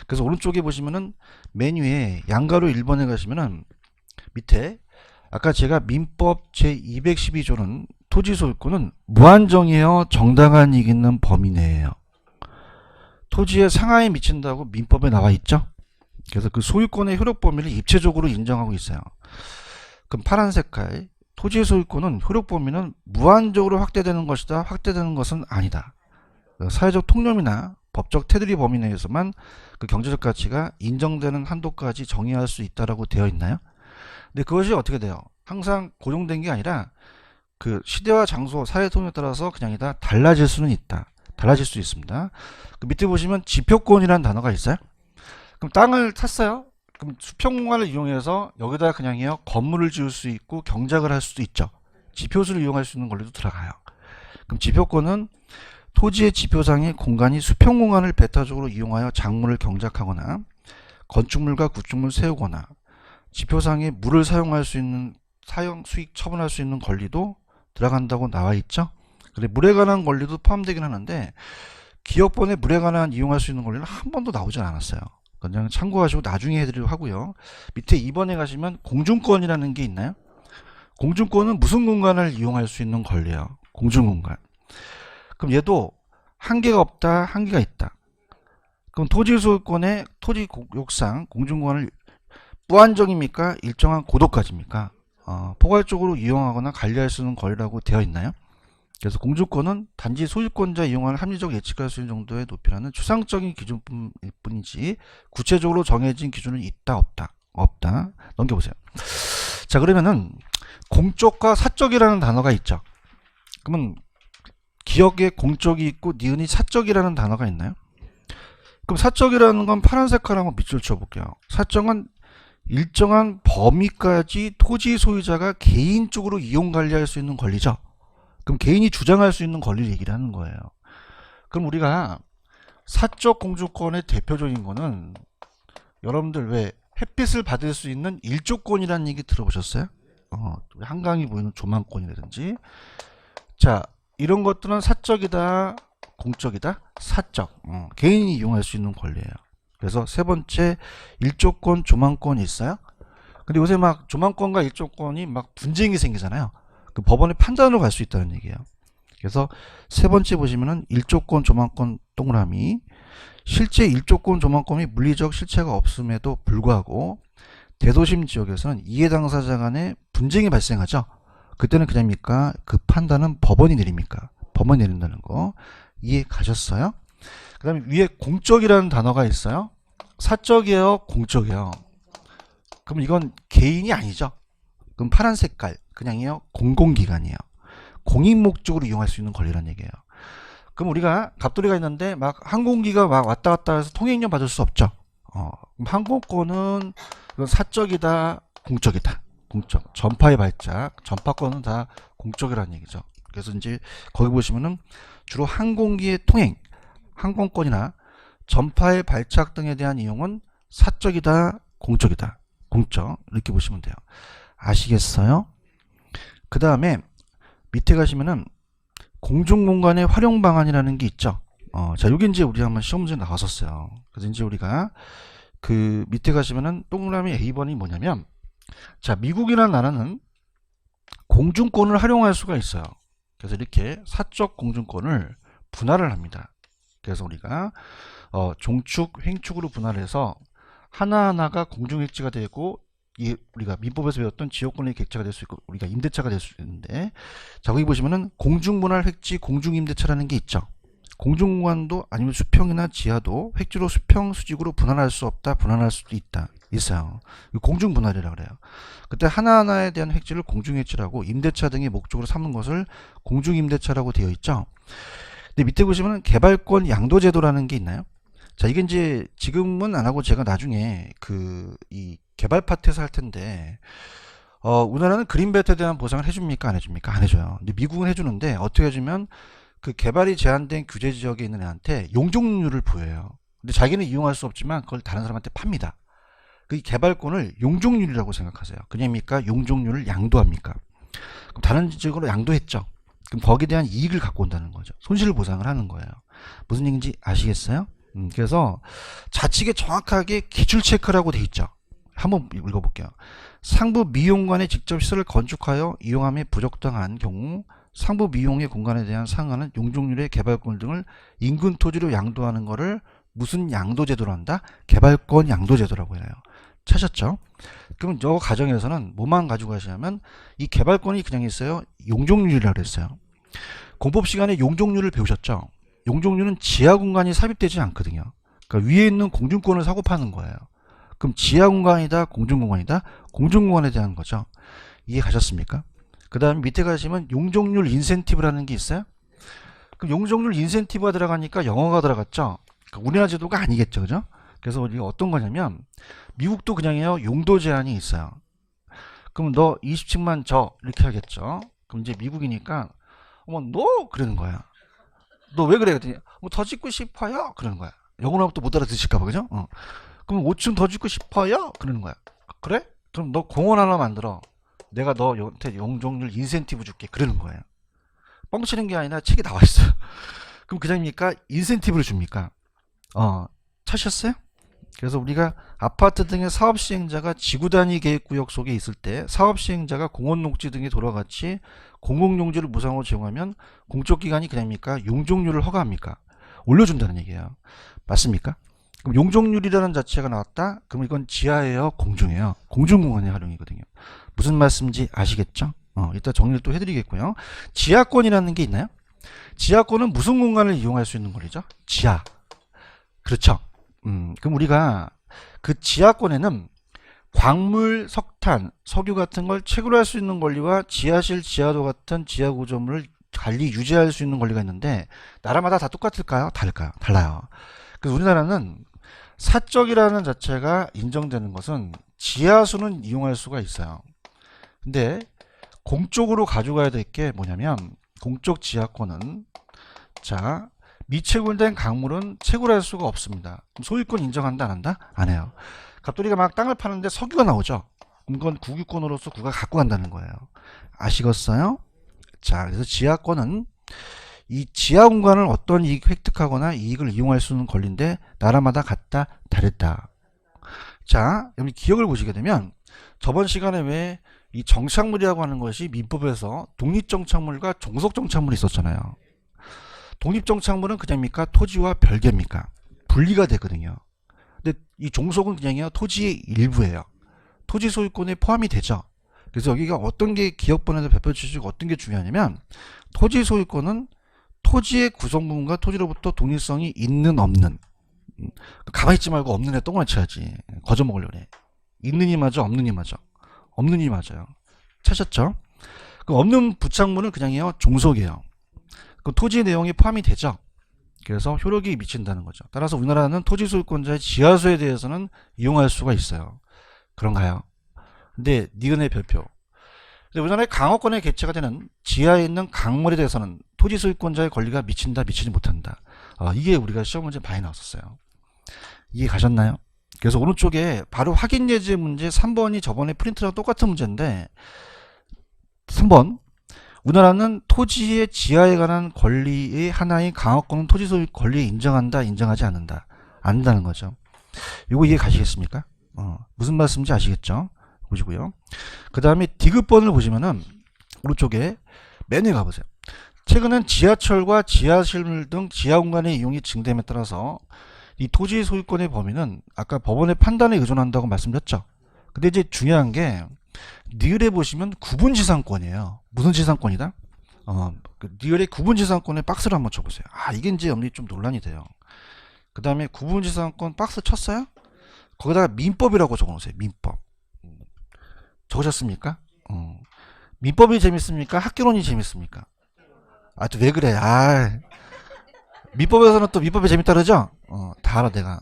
그래서 오른쪽에 보시면은 메뉴에 양가로 1번에 가시면은 밑에 아까 제가 민법 제212조는 토지 소유권은 무한정이에요, 정당한 이익 있는 범위 내에요. 토지의 상하에 미친다고 민법에 나와 있죠. 그래서 그 소유권의 효력 범위를 입체적으로 인정하고 있어요. 그럼 파란 색깔, 토지의 소유권은 효력 범위는 무한적으로 확대되는 것이다, 확대되는 것은 아니다. 사회적 통념이나 법적 테두리 범위 내에서만 그 경제적 가치가 인정되는 한도까지 정의할 수 있다라고 되어 있나요? 근데 그것이 어떻게 돼요? 항상 고정된 게 아니라 그 시대와 장소, 사회 통념에 따라서 그냥이다 달라질 수는 있다. 달라질 수 있습니다. 그 밑에 보시면 지표권이라는 단어가 있어요. 그럼 땅을 탔어요. 그럼 수평 공간을 이용해서 여기다 그냥요 건물을 지을 수 있고 경작을 할 수도 있죠. 지표수를 이용할 수 있는 권리도 들어가요. 그럼 지표권은 토지의 지표상의 공간이 수평 공간을 배타적으로 이용하여 작물을 경작하거나 건축물과 구축물을 세우거나 지표상의 물을 사용할 수 있는 사용 수익 처분할 수 있는 권리도 들어간다고 나와 있죠. 그래, 물에 관한 권리도 포함되긴 하는데 기업번에 물에 관한 이용할 수 있는 권리는 한 번도 나오지 않았어요. 그냥 참고하시고 나중에 해드리려고 하고요. 밑에 2번에 가시면 공중권이라는 게 있나요? 공중권은 무슨 공간을 이용할 수 있는 권리예요? 공중공간. 그럼 얘도 한계가 없다, 한계가 있다. 그럼 토지 소유권의 토지 욕상 공중공간을 무한정입니까? 일정한 고도까지입니까? 포괄적으로 이용하거나 관리할 수 있는 권리라고 되어 있나요? 그래서 공주권은 단지 소유권자 이용할 합리적 예측할 수 있는 정도의 높이라는 추상적인 기준일 뿐이지 구체적으로 정해진 기준은 있다 없다? 없다. 넘겨보세요. 자, 그러면은 공적과 사적이라는 단어가 있죠. 그러면 기억에 공적이 있고 니은이 사적이라는 단어가 있나요? 그럼 사적이라는 건 파란 색깔 한번 밑줄 쳐볼게요. 사적은 일정한 범위까지 토지 소유자가 개인적으로 이용 관리할 수 있는 권리죠. 그럼 개인이 주장할 수 있는 권리를 얘기를 하는 거예요. 그럼 우리가 사적 공주권의 대표적인 거는 여러분들 왜 햇빛을 받을 수 있는 일조권이라는 얘기 들어보셨어요? 한강이 보이는 조망권이라든지. 자, 이런 것들은 사적이다, 공적이다, 사적. 개인이 이용할 수 있는 권리예요. 그래서 세 번째, 일조권, 조망권이 있어요. 근데 요새 막 조망권과 일조권이 막 분쟁이 생기잖아요. 그 법원의 판단으로 갈 수 있다는 얘기예요. 그래서 세 번째 보시면은 일조권, 조망권 동그라미. 실제 일조권, 조망권이 물리적 실체가 없음에도 불구하고 대도심 지역에서는 이해 당사자 간에 분쟁이 발생하죠. 그때는 그냥입니까? 그 판단은 법원이 내립니까? 법원이 내린다는 거 이해 가셨어요? 그 다음에 위에 공적이라는 단어가 있어요. 사적이에요? 공적이에요? 그럼 이건 개인이 아니죠. 그럼 파란 색깔 그냥이요? 공공기관이에요. 공익 목적으로 이용할 수 있는 권리란 얘기예요. 그럼 우리가 갑돌이가 있는데 막 항공기가 막 왔다 갔다 해서 통행료 받을 수 없죠. 그럼 항공권은 이건 사적이다, 공적이다. 공적. 전파의 발작, 전파권은 다 공적이라는 얘기죠. 그래서 이제 거기 보시면은 주로 항공기의 통행, 항공권이나 전파의 발작 등에 대한 이용은 사적이다, 공적이다. 공적. 이렇게 보시면 돼요. 아시겠어요? 그 다음에 밑에 가시면은 공중공간의 활용 방안이라는 게 있죠. 자, 요게 이제 우리 한번 시험 문제 나왔었어요. 그래서 이제 우리가 그 밑에 가시면은 동그라미 A번이 뭐냐면, 자, 미국이라는 나라는 공중권을 활용할 수가 있어요. 그래서 이렇게 사적 공중권을 분할을 합니다. 그래서 우리가 종축, 횡축으로 분할해서 하나하나가 공중일지가 되고, 우리가 민법에서 배웠던 지역권의 객체가 될 수 있고 우리가 임대차가 될 수 있는데, 자, 거기 보시면은 공중분할 획지 공중임대차라는 게 있죠. 공중공간도 아니면 수평이나 지하도 획지로 수평 수직으로 분할할 수 없다, 분할할 수도 있다, 있어요. 공중분할이라 그래요. 그때 하나하나에 대한 획지를 공중일지라고, 임대차 등의 목적으로 삼는 것을 공중임대차라고 되어 있죠. 근데 밑에 보시면은 개발권 양도제도라는 게 있나요? 자, 이게 이제 지금은 안 하고 제가 나중에 이 개발 파트에서 할 텐데, 우리나라는 그린벨트에 대한 보상을 해줍니까? 안 해줍니까? 안 해줘요. 근데 미국은 해주는데, 어떻게 해주면 그 개발이 제한된 규제 지역에 있는 애한테 용적률을 부여해요. 근데 자기는 이용할 수 없지만 그걸 다른 사람한테 팝니다. 그 개발권을 용적률이라고 생각하세요. 그냥입니까? 용적률을 양도합니까? 그럼 다른 지역으로 양도했죠. 그럼 거기에 대한 이익을 갖고 온다는 거죠. 손실 보상을 하는 거예요. 무슨 얘기인지 아시겠어요? 그래서 좌측에 정확하게 기출 체크라고 돼 있죠. 한번 읽어볼게요. 상부 미용관에 직접 시설을 건축하여 이용함에 부적당한 경우 상부 미용의 공간에 대한 상한은 용적률의 개발권 등을 인근 토지로 양도하는 것을 무슨 양도제도로 한다? 개발권 양도제도라고 해요. 찾았죠? 그럼 저 가정에서는 뭐만 가지고 가시냐면 이 개발권이 그냥 있어요. 용적률이라고 그랬어요. 공법 시간에 용적률을 배우셨죠? 용적률은 지하 공간이 삽입되지 않거든요. 그러니까 위에 있는 공중권을 사고 파는 거예요. 그럼 지하 공간이다, 공중공간이다? 공중공간에 대한 거죠. 이해 가셨습니까? 그 다음에 밑에 가시면 용적률 인센티브라는 게 있어요. 그럼 용적률 인센티브가 들어가니까 영어가 들어갔죠. 그러니까 우리나라 제도가 아니겠죠, 그죠? 그래서 우리가 어떤 거냐면 미국도 그냥요 용도 제한이 있어요. 그럼 너 20층만 줘 이렇게 하겠죠. 그럼 이제 미국이니까 너 그러는 거야. 너 왜 그래? 그랬더니 더 짓고 싶어요. 그러는 거야. 영어로 하면 또 못 알아듣을까 봐, 그죠? 그럼 5층 더 짓고 싶어요. 그러는 거야. 그래? 그럼 너 공원 하나 만들어. 내가 너한테 용적률 인센티브 줄게. 그러는 거예요. 뻥치는 게 아니라 책에 나와 있어요. 그럼 그냥입니까? 인센티브를 줍니까? 찾으셨어요? 그래서 우리가 아파트 등의 사업 시행자가 지구 단위 계획구역 속에 있을 때 사업 시행자가 공원 녹지 등의 도로와 같이 공공용지를 무상으로 제공하면 공적 기관이 그냥입니까? 용적률을 허가합니까? 올려준다는 얘기예요. 맞습니까? 그럼 용적률이라는 자체가 나왔다? 그럼 이건 지하예요? 공중이에요? 공중공간의 활용이거든요. 무슨 말씀인지 아시겠죠? 이따 정리를 또 해드리겠고요. 지하권이라는 게 있나요? 지하권은 무슨 공간을 이용할 수 있는 권리죠? 지하. 그렇죠. 그럼 우리가 그 지하권에는 광물, 석탄, 석유 같은 걸 채굴할 수 있는 권리와 지하실, 지하도 같은 지하 구조물을 관리, 유지할 수 있는 권리가 있는데 나라마다 다 똑같을까요? 다를까요? 달라요. 그래서 우리나라는 사적이라는 자체가 인정되는 것은 지하수는 이용할 수가 있어요. 근데 공적으로 가져가야 될 게 뭐냐면 공적 지하권은 자 미채굴된 강물은 채굴할 수가 없습니다. 그럼 소유권 인정한다 안 한다? 안 해요. 갑돌이가 막 땅을 파는데 석유가 나오죠. 그건 국유권으로서 구가 갖고 간다는 거예요. 아시겠어요? 자, 그래서 지하권은 이 지하 공간을 어떤 이익 획득하거나 이익을 이용할 수 있는 권리인데 나라마다 같다 다르다. 자, 여기 기억을 보시게 되면 저번 시간에 왜 이 정착물이라고 하는 것이 민법에서 독립정착물과 종속정착물이 있었잖아요. 독립정착물은 그냥입니까? 토지와 별개입니까? 분리가 되거든요. 근데 이 종속은 그냥요 토지의 일부예요. 토지 소유권에 포함이 되죠. 그래서 여기가 어떤 게 기억본에서 배포해주시고 어떤 게 중요하냐면 토지 소유권은 토지의 구성부분과 토지로부터 독립성이 있는 없는 가만히 있지 말고 없는 애 똥을 쳐야지. 거저 먹으려고 그래. 있느니 맞아 없느니 맞아. 없느니 맞아요. 찾았죠? 그 없는 부착물은 그냥요 종속이에요. 그 토지 내용이 포함이 되죠. 그래서 효력이 미친다는 거죠. 따라서 우리나라는 토지 소유권자의 지하수에 대해서는 이용할 수가 있어요. 그런가요? 근데 니은의 별표. 근데 우리나라의 강허권에 개체가 되는 지하에 있는 강물에 대해서는 토지 소유권자의 권리가 미친다, 미치지 못한다. 이게 우리가 시험 문제 많이 나왔었어요. 이해 가셨나요? 그래서 오른쪽에 바로 확인 예제 문제 3번이 저번에 프린트랑 똑같은 문제인데 3번 우리나라는 토지의 지하에 관한 권리의 하나인 강허권은 토지 소유 권리에 인정한다, 인정하지 않는다. 안다는 거죠. 이거 이해 가시겠습니까? 무슨 말씀인지 아시겠죠? 보시고요. 그 다음에 디귿번을 보시면은 오른쪽에 맨 위에 가보세요. 최근엔 지하철과 지하실 등 지하 공간의 이용이 증대함에 따라서 이 토지 소유권의 범위는 아까 법원의 판단에 의존한다고 말씀드렸죠. 근데 이제 중요한 게 니을에 보시면 구분지상권이에요. 무슨 지상권이다? 니을의 구분지상권의 박스를 한번 쳐보세요. 이게 이제 염리 좀 논란이 돼요. 그 다음에 구분지상권 박스 쳤어요? 거기다가 민법이라고 적어놓으세요. 민법. 적으셨습니까? 민법이 재밌습니까? 학개론이 재밌습니까? 또 왜 그래? 민법에서는 또 민법이 재밌다 그러죠? 다 알아 내가.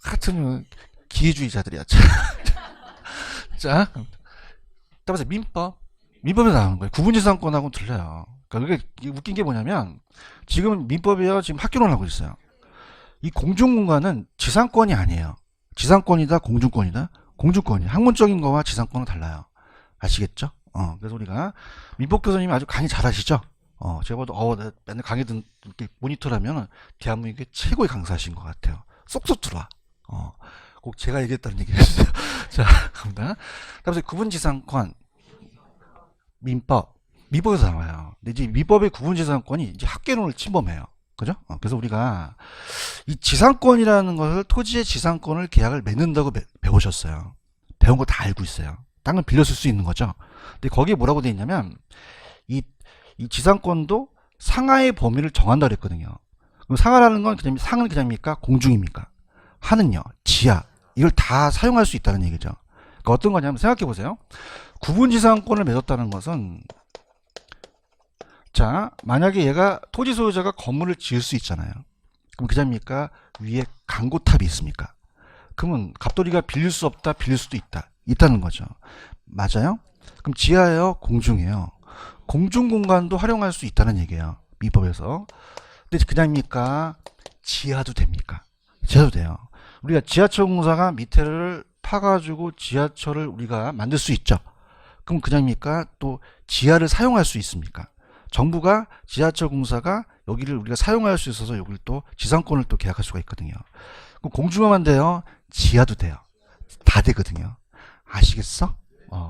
같은 기회주의자들이야. 자, 따라서 민법에서 나오는 거예요. 구분지상권하고는 틀려요. 그러니까 이게 웃긴 게 뭐냐면 지금 민법이요 지금 학개론 하고 있어요. 이 공중공간은 지상권이 아니에요. 지상권이다, 공중권이다. 공중권이 학문적인 거와 지상권은 달라요. 아시겠죠? 그래서 우리가 민법 교수님이 아주 강의 잘하시죠? 제가 봐도 맨날 강의 이렇게 모니터라면 대한민국의 최고의 강사하신 것 같아요. 쏙쏙 들어와. 꼭 제가 얘기했다는 얘기 해주세요. 자, 갑니다. 다음에 구분지상권, 민법에서 나와요. 근데 이제 민법의 구분지상권이 이제 학개론을 침범해요. 그죠? 그래서 우리가 이 지상권이라는 것을 토지의 지상권을 계약을 맺는다고 배우셨어요. 배운 거 다 알고 있어요. 땅을 빌렸을 수 있는 거죠. 근데 거기에 뭐라고 돼 있냐면 이 지상권도 상하의 범위를 정한다 그랬거든요. 그럼 상하라는 건 그냥 상은 그냥입니까? 공중입니까? 하는요. 지하. 이걸 다 사용할 수 있다는 얘기죠. 그러니까 어떤 거냐면 생각해 보세요. 구분지상권을 맺었다는 것은 자, 만약에 얘가 토지 소유자가 건물을 지을 수 있잖아요. 그럼 그냥입니까? 위에 강고탑이 있습니까? 그러면 갑돌이가 빌릴 수 없다, 빌릴 수도 있다. 있다는 거죠. 맞아요? 그럼 지하예요? 공중이에요? 공중 공간도 활용할 수 있다는 얘기예요. 민법에서. 근데 그냥입니까? 지하도 됩니까? 지하도 돼요. 우리가 지하철 공사가 밑에를 파가지고 지하철을 우리가 만들 수 있죠. 그럼 그냥입니까? 또 지하를 사용할 수 있습니까? 정부가 지하철 공사가 여기를 우리가 사용할 수 있어서 여기를 또 지상권을 또 계약할 수가 있거든요. 그럼 공중화만 돼요? 지하도 돼요. 다 되거든요. 아시겠어?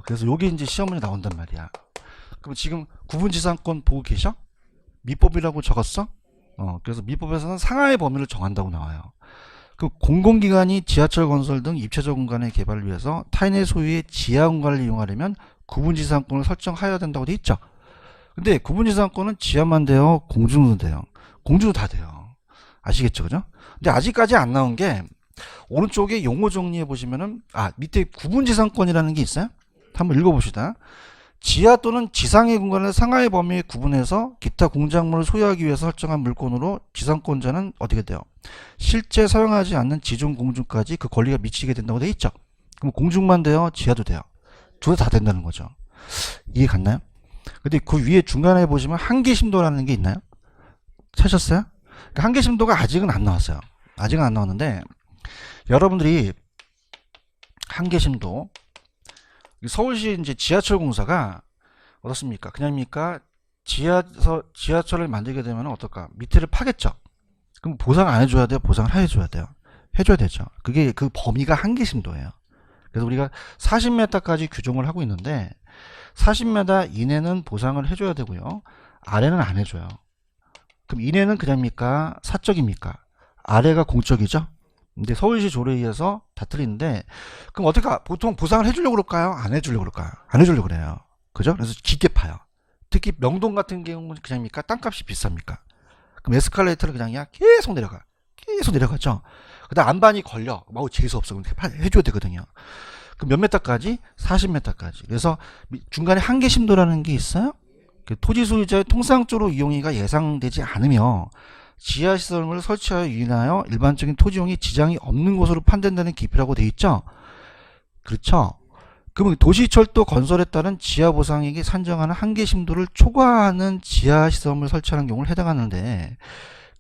그래서 여기 이제 시험문에 나온단 말이야. 그럼 지금 구분지상권 보고 계셔? 민법이라고 적었어? 그래서 민법에서는 상하의 범위를 정한다고 나와요. 그 공공기관이 지하철 건설 등 입체적 공간의 개발을 위해서 타인의 소유의 지하 공간을 이용하려면 구분지상권을 설정하여야 된다고 돼 있죠. 근데 구분지상권은 지하만 돼요? 공중도 돼요? 공중도 다 돼요. 아시겠죠? 그죠? 근데 아직까지 안 나온 게 오른쪽에 용어 정리해 보시면은 밑에 구분지상권이라는 게 있어요. 한번 읽어봅시다. 지하 또는 지상의 공간을 상하의 범위에 구분해서 기타 공작물을 소유하기 위해서 설정한 물권으로 지상권자는 어떻게 돼요? 실제 사용하지 않는 지중 공중까지 그 권리가 미치게 된다고 돼 있죠. 그럼 공중만 돼요? 지하도 돼요? 둘 다 된다는 거죠. 이해 갔나요? 근데 그 위에 중간에 보시면 한계심도라는 게 있나요? 찾으셨어요? 그러니까 한계심도가 아직은 안 나왔어요. 아직은 안 나왔는데 여러분들이 한계심도 서울시 이제 지하철 공사가 어떻습니까? 그냥입니까? 지하철을 만들게 되면 어떨까? 밑에를 파겠죠. 그럼 보상 안 해줘야 돼요? 보상을 해줘야 돼요? 해줘야 되죠. 그게 그 범위가 한계심도예요. 그래서 우리가 40m까지 규정을 하고 있는데 40m 이내는 보상을 해줘야 되고요. 아래는 안 해줘요. 그럼 이내는 그냥입니까? 사적입니까? 아래가 공적이죠? 근데 서울시 조례에 의해서 다 틀리는데 그럼 어떨까? 보통 보상을 해주려고 그럴까요? 안 해주려고 그럴까요? 안 해주려고 그래요. 그죠? 그래서 깊게 파요. 특히 명동 같은 경우는 그냥입니까? 땅값이 비쌉니까? 그럼 에스컬레이터를 그냥 계속 내려가. 계속 내려가죠. 그다음 안반이 걸려. 막 재수없어. 그럼 해줘야 되거든요. 그럼 몇 메타까지? 40m까지. 그래서 중간에 한계심도라는 게 있어요. 토지 소유자의 통상적으로 이용이가 예상되지 않으며 지하시설을 설치하여 유인하여 일반적인 토지용이 지장이 없는 것으로 판단되는 깊이라고 돼 있죠. 그렇죠. 그러면 도시철도 건설에 따른 지하보상액이 산정하는 한계심도를 초과하는 지하시설을 설치하는 경우를 해당하는데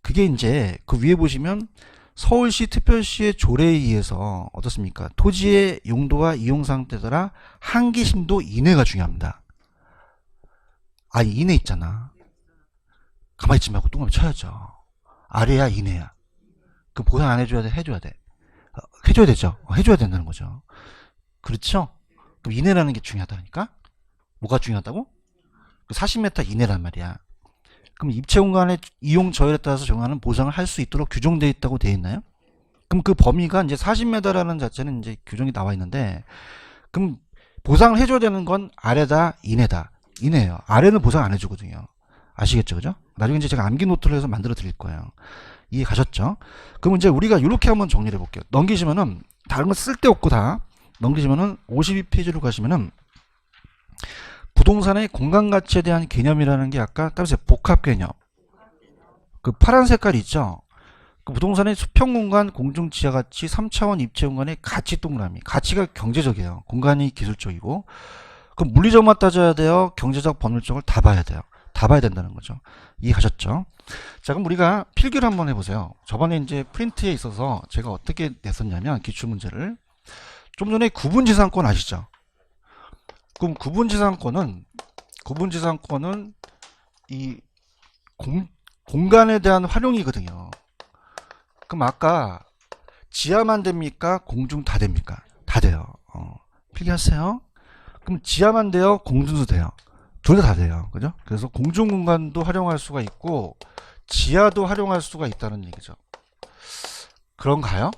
그게 이제 그 위에 보시면 서울시 특별시의 조례에 의해서 어떻습니까? 토지의 용도와 이용 상태에 따라 한계심도 이내가 중요합니다. 아니 이내 있잖아. 가만히 있지 말고 뚱하면 쳐야죠. 아래야 이내야. 그 보상 안 해줘야 돼? 해줘야 돼. 해줘야 되죠. 해줘야 된다는 거죠. 그렇죠? 그럼 이내라는 게 중요하다니까? 뭐가 중요하다고? 40m 이내란 말이야. 그럼 입체 공간의 이용 저열에 따라서 정하는 보상을 할 수 있도록 규정되어 있다고 되어 있나요? 그럼 그 범위가 이제 40m라는 자체는 이제 규정이 나와 있는데 그럼 보상을 해줘야 되는 건 아래다, 이내다. 이내예요. 아래는 보상 안 해주거든요. 아시겠죠, 그죠? 나중에 이제 제가 암기 노트를 해서 만들어 드릴 거예요. 이해 가셨죠? 그럼 이제 우리가 이렇게 한번 정리를 해볼게요. 넘기시면은 다른 거 쓸데없고 다 넘기시면은 52페이지로 가시면은 부동산의 공간 가치에 대한 개념이라는 게 아까 따라서 복합 개념. 그 파란 색깔 있죠? 그 부동산의 수평 공간, 공중 지하 가치, 3차원 입체 공간의 가치 동그라미. 가치가 경제적이에요. 공간이 기술적이고. 그럼 물리적만 따져야 돼요? 경제적, 법률적을 다 봐야 돼요. 다 봐야 된다는 거죠. 이해하셨죠? 자, 그럼 우리가 필기를 한번 해보세요. 저번에 이제 프린트에 있어서 제가 어떻게 냈었냐면 기출문제를 좀 전에 구분지상권 아시죠? 그럼 구분지상권은 이 공간에 대한 활용이거든요. 그럼 아까 지하만 됩니까? 공중 다 됩니까? 다 돼요. 필기하세요. 그럼 지하만 돼요? 공중도 돼요? 둘 다 돼요. 그죠? 그래서 공중 공간도 활용할 수가 있고 지하도 활용할 수가 있다는 얘기죠. 그런가요?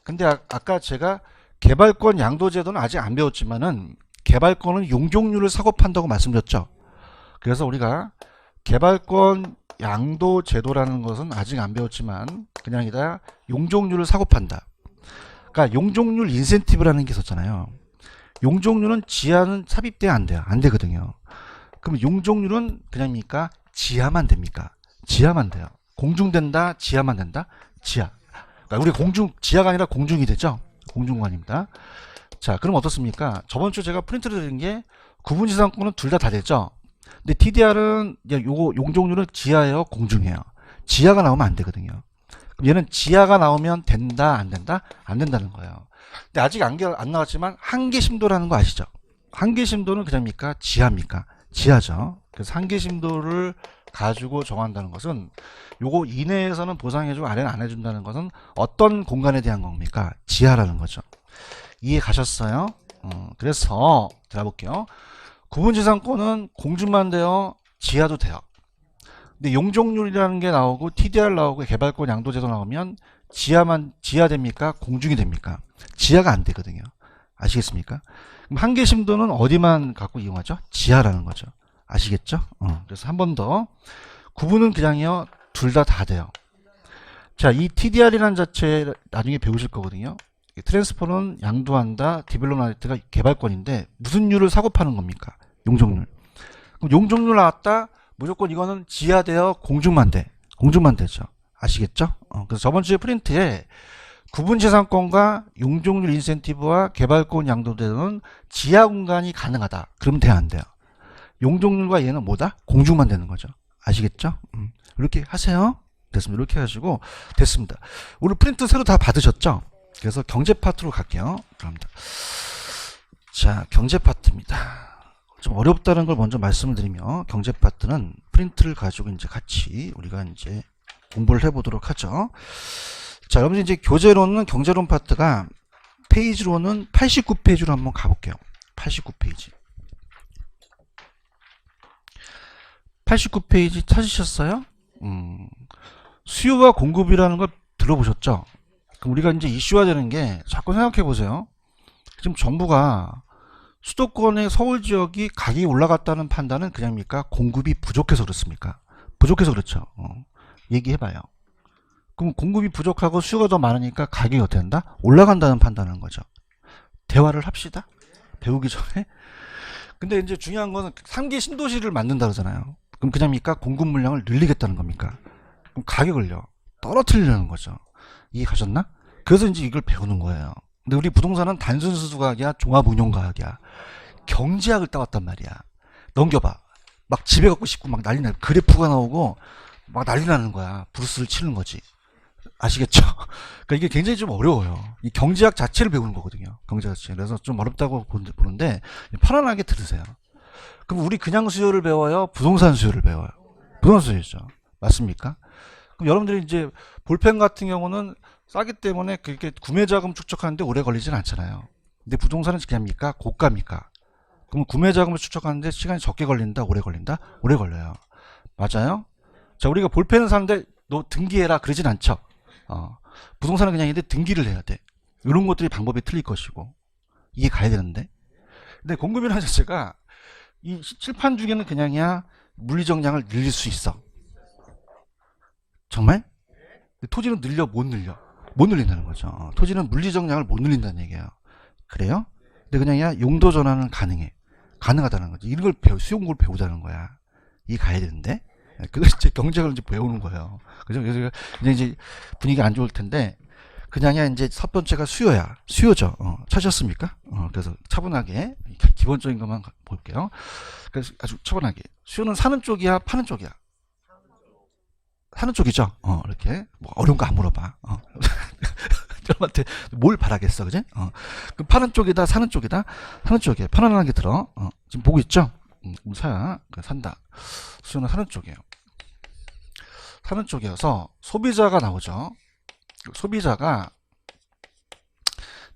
근데 아까 제가 개발권 양도제도는 아직 안 배웠지만은 개발권은 용적률을 사고 판다고 말씀드렸죠. 그래서 우리가 개발권 양도제도라는 것은 아직 안 배웠지만 그냥이다 용적률을 사고 판다. 그러니까 용적률 인센티브라는 게 있었잖아요. 용적률은 지하는 삽입돼야 안 돼요. 안 되거든요. 그럼 용적률은 그냥입니까? 지하만 됩니까? 지하만 돼요. 공중된다? 지하만 된다? 지하. 그러니까 우리 지하가 아니라 공중이 되죠? 공중공간입니다. 자, 그럼 어떻습니까? 저번 주 제가 프린트를 드린 게 구분지상권은 둘 다 되죠? 근데 TDR은 요거 용적률은 지하예요? 공중이에요? 지하가 나오면 안 되거든요. 그럼 얘는 지하가 나오면 된다? 안 된다? 안 된다는 거예요. 근데 아직 안 나왔지만 한계심도라는 거 아시죠? 한계심도는 그냥입니까? 지하입니까? 지하죠. 그래서 한계심도를 가지고 정한다는 것은 요거 이내에서는 보상해주고 아래는 안 해준다는 것은 어떤 공간에 대한 겁니까? 지하라는 거죠. 이해 가셨어요? 그래서 들어볼게요. 구분지상권은 공중만 돼요? 지하도 돼요. 근데 용적률이라는 게 나오고 TDR 나오고 개발권 양도제도 나오면 지하 됩니까? 공중이 됩니까? 지하가 안 되거든요. 아시겠습니까? 그럼 한계심도는 어디만 갖고 이용하죠? 지하라는 거죠. 아시겠죠? 그래서 한 번 더. 구분은 그냥요, 둘 다 돼요. 자, 이 TDR이라는 자체 나중에 배우실 거거든요. 트랜스퍼는 양도한다, 디벨롭먼트가 개발권인데 무슨 률을 사고 파는 겁니까? 용적률. 그럼 용적률 나왔다, 무조건 이거는 지하 돼요, 공중만 돼. 공중만 되죠. 아시겠죠? 그래서 저번 주에 프린트에 구분지상권과 용적률 인센티브와 개발권 양도되는 지하 공간이 가능하다. 그러면 돼요, 안 돼요? 용적률과 얘는 뭐다? 공중만 되는 거죠. 아시겠죠? 이렇게 하세요. 됐습니다. 이렇게 해가지고 됐습니다. 오늘 프린트 새로 다 받으셨죠? 그래서 경제 파트로 갈게요. 그럽니다. 자, 경제 파트입니다. 좀 어렵다는 걸 먼저 말씀을 드리며 경제 파트는 프린트를 가지고 이제 같이 우리가 이제 공부를 해보도록 하죠. 자, 여러분 이제 교재로는 경제론 파트가 페이지로는 89페이지로 한번 가볼게요. 89페이지. 89페이지 찾으셨어요? 수요와 공급이라는 걸 들어보셨죠? 그럼 우리가 이제 이슈화 되는 게 자꾸 생각해 보세요. 지금 정부가 수도권의 서울 지역이 가격이 올라갔다는 판단은 그냥입니까? 공급이 부족해서 그렇습니까? 부족해서 그렇죠. 얘기해봐요. 그럼 공급이 부족하고 수요가 더 많으니까 가격이 어떻게 된다? 올라간다는 판단하는 거죠. 대화를 합시다. 배우기 전에. 근데 이제 중요한 거는 3개 신도시를 만든다 그러잖아요. 그럼 그냥입니까? 공급 물량을 늘리겠다는 겁니까? 그럼 가격을요. 떨어뜨리려는 거죠. 이해 가셨나? 그래서 이제 이걸 배우는 거예요. 근데 우리 부동산은 단순 수수과학이야, 종합운용과학이야. 경제학을 따왔단 말이야. 넘겨봐. 막 집에 갖고 싶고 막 난리 나. 그래프가 나오고 막 난리 나는 거야. 브루스를 치는 거지. 아시겠죠? 그러니까 이게 굉장히 좀 어려워요. 이 경제학 자체를 배우는 거거든요. 경제학 자체. 그래서 좀 어렵다고 보는데 편안하게 들으세요. 그럼 우리 그냥 수요를 배워요? 부동산 수요를 배워요? 부동산 수요죠. 맞습니까? 그럼 여러분들이 이제 볼펜 같은 경우는 싸기 때문에 그렇게 구매 자금 축적하는데 오래 걸리진 않잖아요. 근데 부동산은 그냥입니까? 고가입니까? 그럼 구매 자금을 축적하는데 시간이 적게 걸린다? 오래 걸린다? 오래 걸려요. 맞아요? 자, 우리가 볼펜을 사는데 너 등기해라 그러진 않죠. 부동산은 그냥 인데 등기를 해야 돼. 이런 것들이 방법이 틀릴 것이고 이게 가야 되는데. 근데 공급이라는 자체가 이 칠판 중에는 그냥이야 물리정량을 늘릴 수 있어. 정말? 토지는 늘려 못 늘려? 못 늘린다는 거죠. 토지는 물리정량을 못 늘린다는 얘기예요. 그래요? 근데 그냥이야 용도 전환은 가능해. 가능하다는 거지. 이런 걸 수용고를 배우자는 거야. 이게 가야 되는데. 그래서 이제 경제학을 이제 배우는 거예요. 그죠? 그래서 이제 분위기 안 좋을 텐데 그냥이야 이제 첫 번째가 수요야. 수요죠. 찾으셨습니까? 그래서 차분하게 기본적인 것만 볼게요. 그래서 아주 차분하게. 수요는 사는 쪽이야, 파는 쪽이야? 사는 쪽이죠. 이렇게 뭐 어려운 거 안 물어봐. 여러분한테 뭘 바라겠어, 그지? 그럼 파는 쪽이다, 사는 쪽이다, 사는 쪽이에요. 편안하게 들어. 지금 보고 있죠? 사야, 산다. 수요는 사는 쪽이에요. 사는 쪽이어서 소비자가 나오죠. 소비자가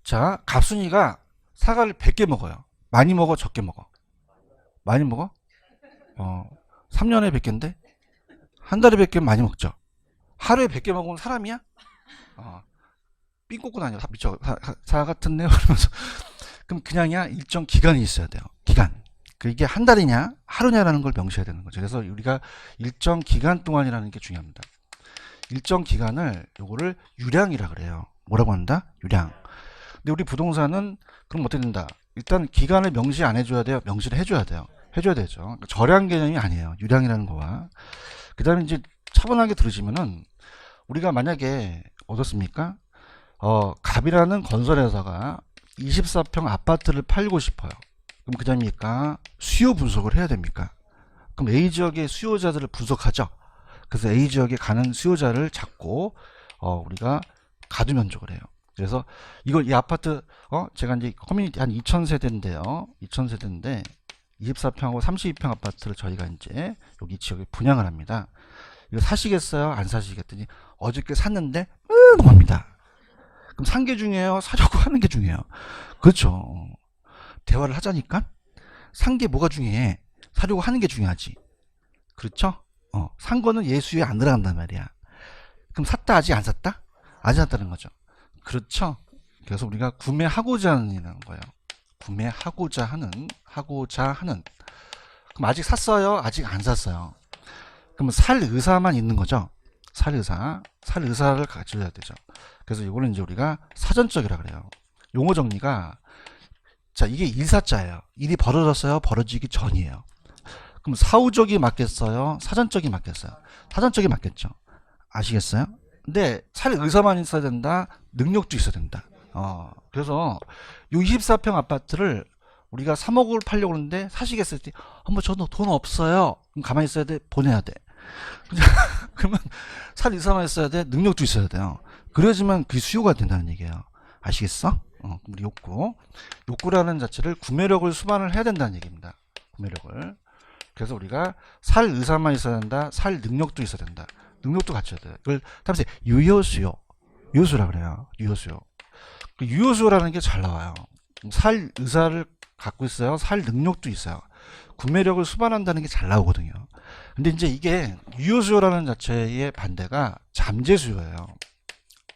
자 갑순이가 사과를 100개 먹어요. 많이 먹어, 적게 먹어? 많이 먹어? 3년에 100개인데 한 달에 100개 많이 먹죠. 하루에 100개 먹으면 사람이야? 삥 꽂고 다녀. 미쳐. 사 같은데요? 그러면서 그럼 그냥이야 일정 기간이 있어야 돼요. 기간. 이게 한 달이냐 하루냐라는 걸 명시해야 되는 거죠. 그래서 우리가 일정 기간 동안이라는 게 중요합니다. 일정 기간을 요거를 유량이라 그래요. 뭐라고 한다? 유량. 근데 우리 부동산은 그럼 어떻게 된다? 일단 기간을 명시 안 해줘야 돼요? 명시를 해줘야 돼요. 해줘야 되죠. 그러니까 절약 개념이 아니에요. 유량이라는 거와. 그 다음에 이제 차분하게 들으시면은 우리가 만약에 어떻습니까? 갑이라는 건설회사가 24평 아파트를 팔고 싶어요. 그럼 그다음입니까? 수요 분석을 해야 됩니까? 그럼 A 지역의 수요자들을 분석하죠. 그래서 A 지역에 가는 수요자를 잡고 우리가 가두 면적을 해요. 그래서 이 아파트 제가 이제 커뮤니티 한 2000세대인데요. 2000세대인데 24평하고 32평 아파트를 저희가 이제 여기 지역에 분양을 합니다. 이거 사시겠어요? 안 사시겠더니 어저께 샀는데 합니다. 그럼 산 게 중요해요? 사려고 하는 게 중요해요? 그렇죠. 대화를 하자니까 산 게 뭐가 중요해? 사려고 하는 게 중요하지. 그렇죠? 산 거는 예수에 안 들어간단 말이야. 그럼 샀다 아직 안 샀다? 아직 안 샀다는 거죠. 그렇죠? 그래서 우리가 구매하고자 하는 거예요. 구매하고자 하는 그럼 아직 샀어요? 아직 안 샀어요? 그럼 살 의사만 있는 거죠. 살 의사를 가져야 되죠. 그래서 이거는 이제 우리가 사전적이라 그래요. 용어 정리가 자 이게 일사자예요. 일이 벌어졌어요? 벌어지기 전이에요. 그럼 사후적이 맞겠어요? 사전적이 맞겠어요? 사전적이 맞겠죠. 아시겠어요? 근데 살 의사만 있어야 된다. 능력도 있어야 된다. 그래서 요 24평 아파트를 우리가 3억을 팔려고 하는데 사시겠어요? 뭐 저는 돈 없어요. 그럼 가만히 있어야 돼? 보내야 돼. 그러면 살 의사만 있어야 돼? 능력도 있어야 돼요. 그래야지만 그 수요가 된다는 얘기예요. 아시겠어? 우리 욕구라는 자체를 구매력을 수반을 해야 된다는 얘기입니다. 구매력을. 그래서 우리가 살 의사만 있어야 된다. 살 능력도 있어야 된다. 능력도 갖춰야 돼요. 그걸 다음에 유효수요. 유효수라 그래요. 유효수요. 그 유효수요라는 게 잘 나와요. 살 의사를 갖고 있어요. 살 능력도 있어요. 구매력을 수반한다는 게 잘 나오거든요. 근데 이제 이게 유효수요라는 자체의 반대가 잠재수요예요.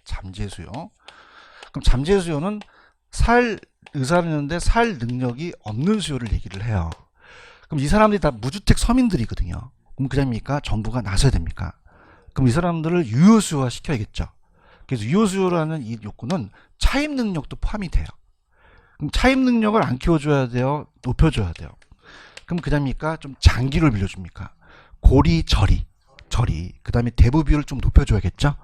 잠재수요. 그럼 잠재수요는 살 의사를 있는데 살 능력이 없는 수요를 얘기를 해요. 그럼 이 사람들이 다 무주택 서민들이거든요. 그럼 그럽니까? 정부가 나서야 됩니까? 그럼 이 사람들을 유효수요화 시켜야겠죠. 그래서 유효수요라는 이 욕구는 차입 능력도 포함이 돼요. 그럼 차입 능력을 안 키워줘야 돼요? 높여줘야 돼요? 그럼 그다음이니까 좀 장기를 빌려줍니까? 고리, 저리. 그 다음에 대부 비율을 좀 높여줘야겠죠?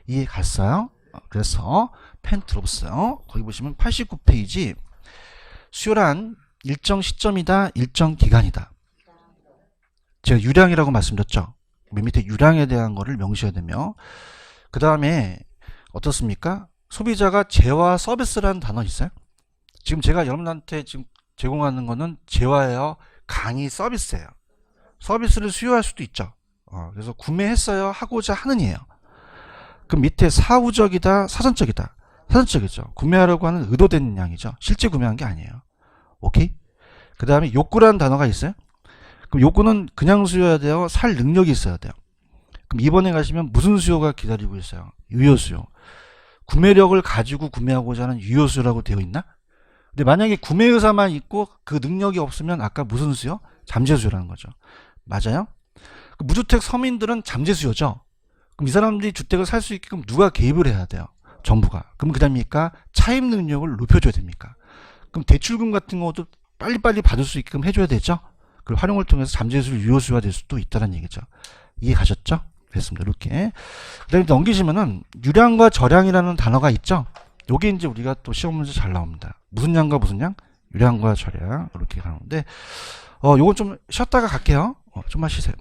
이해 갔어요? 그래서 펜 들어보세요. 거기 보시면 89페이지 수요란 일정 시점이다, 일정 기간이다. 제가 유량이라고 말씀드렸죠? 맨 밑에 유량에 대한 거를 명시해야 되며, 그 다음에 어떻습니까? 소비자가 재화 서비스라는 단어 있어요? 지금 제가 여러분한테 지금 제공하는 거는 재화예요, 강의 서비스예요. 서비스를 수요할 수도 있죠. 그래서 구매했어요, 하고자 하는이에요. 그럼 밑에 사후적이다, 사전적이다. 사전적이죠. 구매하려고 하는 의도된 양이죠. 실제 구매한 게 아니에요. 오케이? 그 다음에 욕구라는 단어가 있어요. 그럼 욕구는 그냥 수요해야 돼요, 살 능력이 있어야 돼요. 그럼 이번에 가시면 무슨 수요가 기다리고 있어요? 유효수요. 구매력을 가지고 구매하고자 하는 유효수요라고 되어 있나? 근데 만약에 구매 의사만 있고 그 능력이 없으면 아까 무슨 수요? 잠재수요라는 거죠. 맞아요? 무주택 서민들은 잠재수요죠. 그럼 이 사람들이 주택을 살 수 있게끔 누가 개입을 해야 돼요? 정부가. 그럼 그 다음이니까 차입 능력을 높여줘야 됩니까? 그럼 대출금 같은 것도 빨리빨리 받을 수 있게끔 해줘야 되죠? 그 활용을 통해서 잠재수요 유효수요가 될 수도 있다는 얘기죠. 이해 가셨죠? 됐습니다. 이렇게. 그 다음에 넘기시면은 유량과 저량이라는 단어가 있죠? 요게 이제 우리가 또 시험 문제 잘 나옵니다. 무슨 양과 무슨 양? 유량과 저량. 이렇게 가는데, 요건 좀 쉬었다가 갈게요. 좀만 쉬세요.